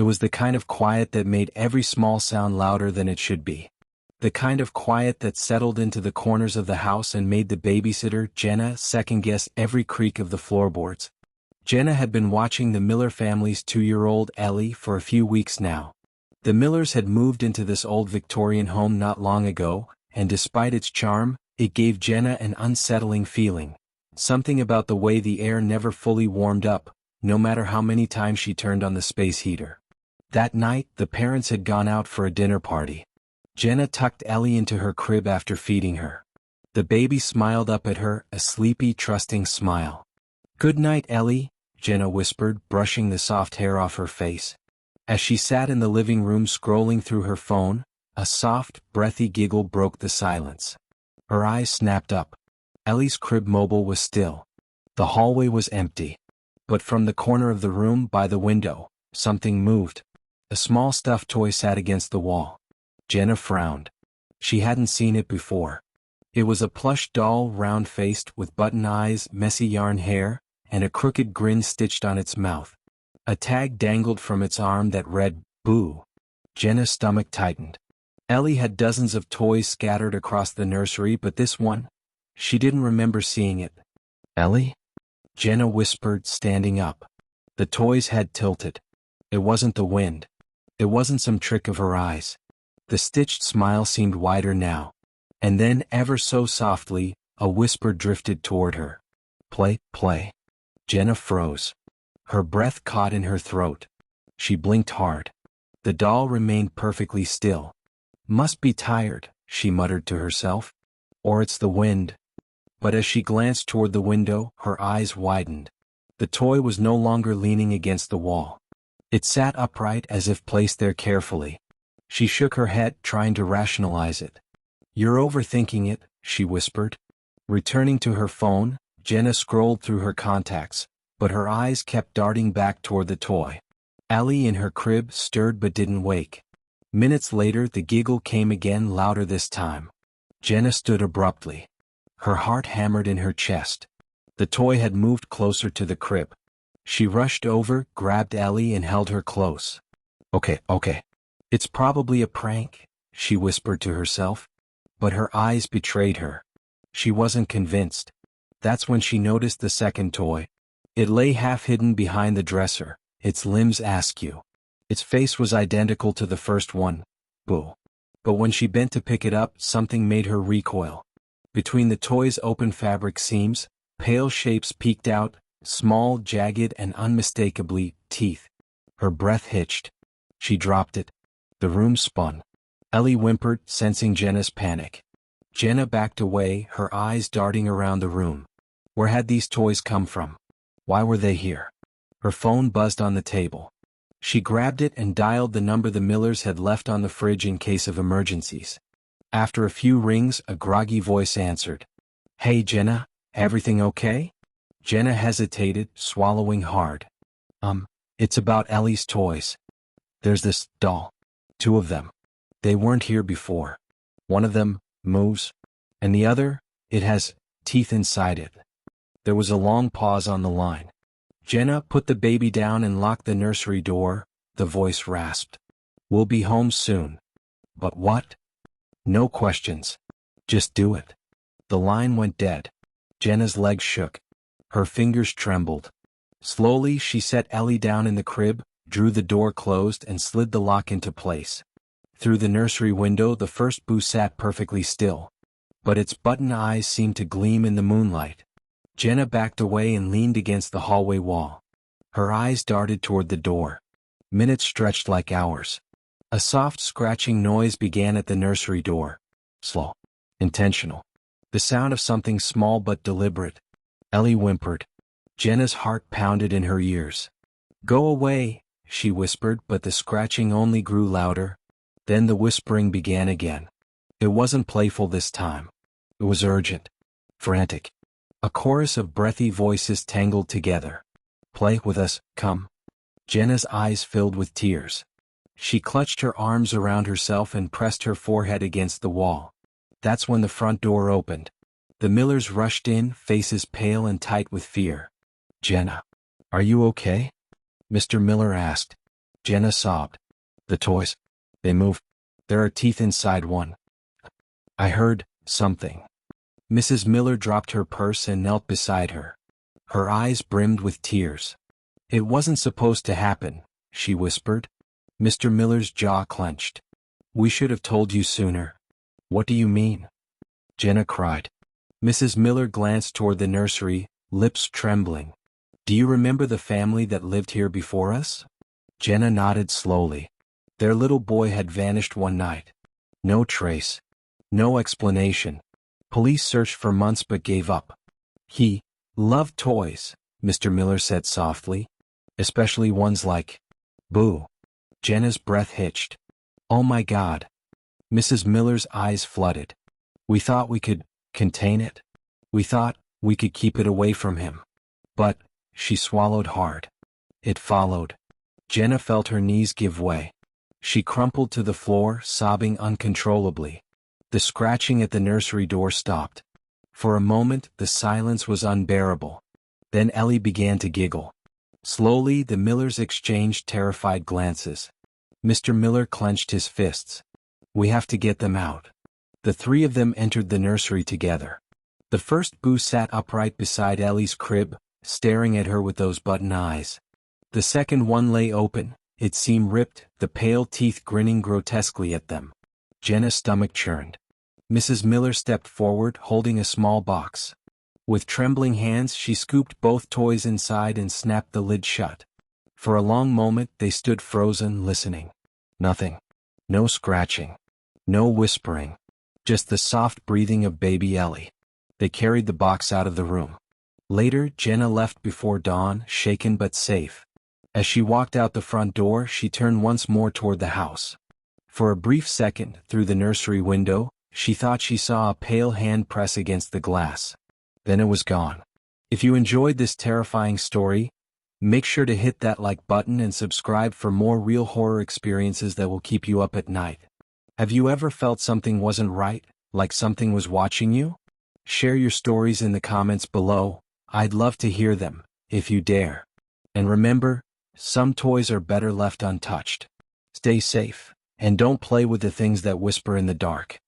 It was the kind of quiet that made every small sound louder than it should be. The kind of quiet that settled into the corners of the house and made the babysitter, Jenna, second-guess every creak of the floorboards. Jenna had been watching the Miller family's 2-year-old Ellie for a few weeks now. The Millers had moved into this old Victorian home not long ago, and despite its charm, it gave Jenna an unsettling feeling. Something about the way the air never fully warmed up, no matter how many times she turned on the space heater. That night, the parents had gone out for a dinner party. Jenna tucked Ellie into her crib after feeding her. The baby smiled up at her, a sleepy, trusting smile. "Good night, Ellie," Jenna whispered, brushing the soft hair off her face. As she sat in the living room scrolling through her phone, a soft, breathy giggle broke the silence. Her eyes snapped up. Ellie's crib mobile was still. The hallway was empty. But from the corner of the room by the window, something moved. A small stuffed toy sat against the wall. Jenna frowned. She hadn't seen it before. It was a plush doll, round-faced, with button eyes, messy yarn hair, and a crooked grin stitched on its mouth. A tag dangled from its arm that read, "Boo." Jenna's stomach tightened. Ellie had dozens of toys scattered across the nursery, but this one? She didn't remember seeing it. "Ellie?" Jenna whispered, standing up. The toy's head tilted. It wasn't the wind. It wasn't some trick of her eyes. The stitched smile seemed wider now. And then, ever so softly, a whisper drifted toward her. "Play, play." Jenna froze. Her breath caught in her throat. She blinked hard. The doll remained perfectly still. "Must be tired," she muttered to herself. "Or it's the wind." But as she glanced toward the window, her eyes widened. The toy was no longer leaning against the wall. It sat upright as if placed there carefully. She shook her head, trying to rationalize it. "You're overthinking it," she whispered. Returning to her phone, Jenna scrolled through her contacts, but her eyes kept darting back toward the toy. Ellie in her crib stirred but didn't wake. Minutes later, the giggle came again, louder this time. Jenna stood abruptly. Her heart hammered in her chest. The toy had moved closer to the crib. She rushed over, grabbed Ellie and held her close. Okay. It's probably a prank," she whispered to herself. But her eyes betrayed her. She wasn't convinced. That's when she noticed the second toy. It lay half hidden behind the dresser, its limbs askew. Its face was identical to the first one. Boo. But when she bent to pick it up, something made her recoil. Between the toy's open fabric seams, pale shapes peeked out, small, jagged, and unmistakably teeth. Her breath hitched. She dropped it. The room spun. Ellie whimpered, sensing Jenna's panic. Jenna backed away, her eyes darting around the room. Where had these toys come from? Why were they here? Her phone buzzed on the table. She grabbed it and dialed the number the Millers had left on the fridge in case of emergencies. After a few rings, a groggy voice answered. "Hey Jenna, everything okay?" Jenna hesitated, swallowing hard. It's about Ellie's toys. There's this doll. 2 of them. They weren't here before. One of them moves, and the other, it has teeth inside it." There was a long pause on the line. Jenna put the baby down and locked the nursery door. The voice rasped. "We'll be home soon." "But what?" "No questions. Just do it." The line went dead. Jenna's legs shook. Her fingers trembled. Slowly, she set Ellie down in the crib, drew the door closed and slid the lock into place. Through the nursery window, the first boo sat perfectly still. But its button eyes seemed to gleam in the moonlight. Jenna backed away and leaned against the hallway wall. Her eyes darted toward the door. Minutes stretched like hours. A soft scratching noise began at the nursery door. Slow. Intentional. The sound of something small but deliberate. Ellie whimpered. Jenna's heart pounded in her ears. "Go away," she whispered, but the scratching only grew louder. Then the whispering began again. It wasn't playful this time. It was urgent. Frantic. A chorus of breathy voices tangled together. "Play with us, come." Jenna's eyes filled with tears. She clutched her arms around herself and pressed her forehead against the wall. That's when the front door opened. The Millers rushed in, faces pale and tight with fear. "Jenna, are you okay?" Mr. Miller asked. Jenna sobbed. The toys. They move. There are teeth inside one. I heard something. Mrs. Miller dropped her purse and knelt beside her. Her eyes brimmed with tears. It wasn't supposed to happen, she whispered. Mr. Miller's jaw clenched. We should have told you sooner. What do you mean? Jenna cried. Mrs. Miller glanced toward the nursery, lips trembling. Do you remember the family that lived here before us? Jenna nodded slowly. Their little boy had vanished one night. No trace. No explanation. Police searched for months but gave up. He loved toys, Mr. Miller said softly. Especially ones like Boo. Jenna's breath hitched. Oh my God. Mrs. Miller's eyes flooded. We thought we could contain it. We thought we could keep it away from him. But, she swallowed hard. It followed. Jenna felt her knees give way. She crumpled to the floor, sobbing uncontrollably. The scratching at the nursery door stopped. For a moment, the silence was unbearable. Then Ellie began to giggle. Slowly, the Millers exchanged terrified glances. Mr. Miller clenched his fists. We have to get them out. The three of them entered the nursery together. The first Boo sat upright beside Ellie's crib, staring at her with those button eyes. The second one lay open, its seam ripped, the pale teeth grinning grotesquely at them. Jenna's stomach churned. Mrs. Miller stepped forward, holding a small box. With trembling hands, she scooped both toys inside and snapped the lid shut. For a long moment, they stood frozen, listening. Nothing. No scratching. No whispering. Just the soft breathing of baby Ellie. They carried the box out of the room. Later, Jenna left before dawn, shaken but safe. As she walked out the front door, she turned once more toward the house. For a brief second, through the nursery window, she thought she saw a pale hand press against the glass. Then it was gone. If you enjoyed this terrifying story, make sure to hit that like button and subscribe for more real horror experiences that will keep you up at night. Have you ever felt something wasn't right, like something was watching you? Share your stories in the comments below. I'd love to hear them, if you dare. And remember, some toys are better left untouched. Stay safe, and don't play with the things that whisper in the dark.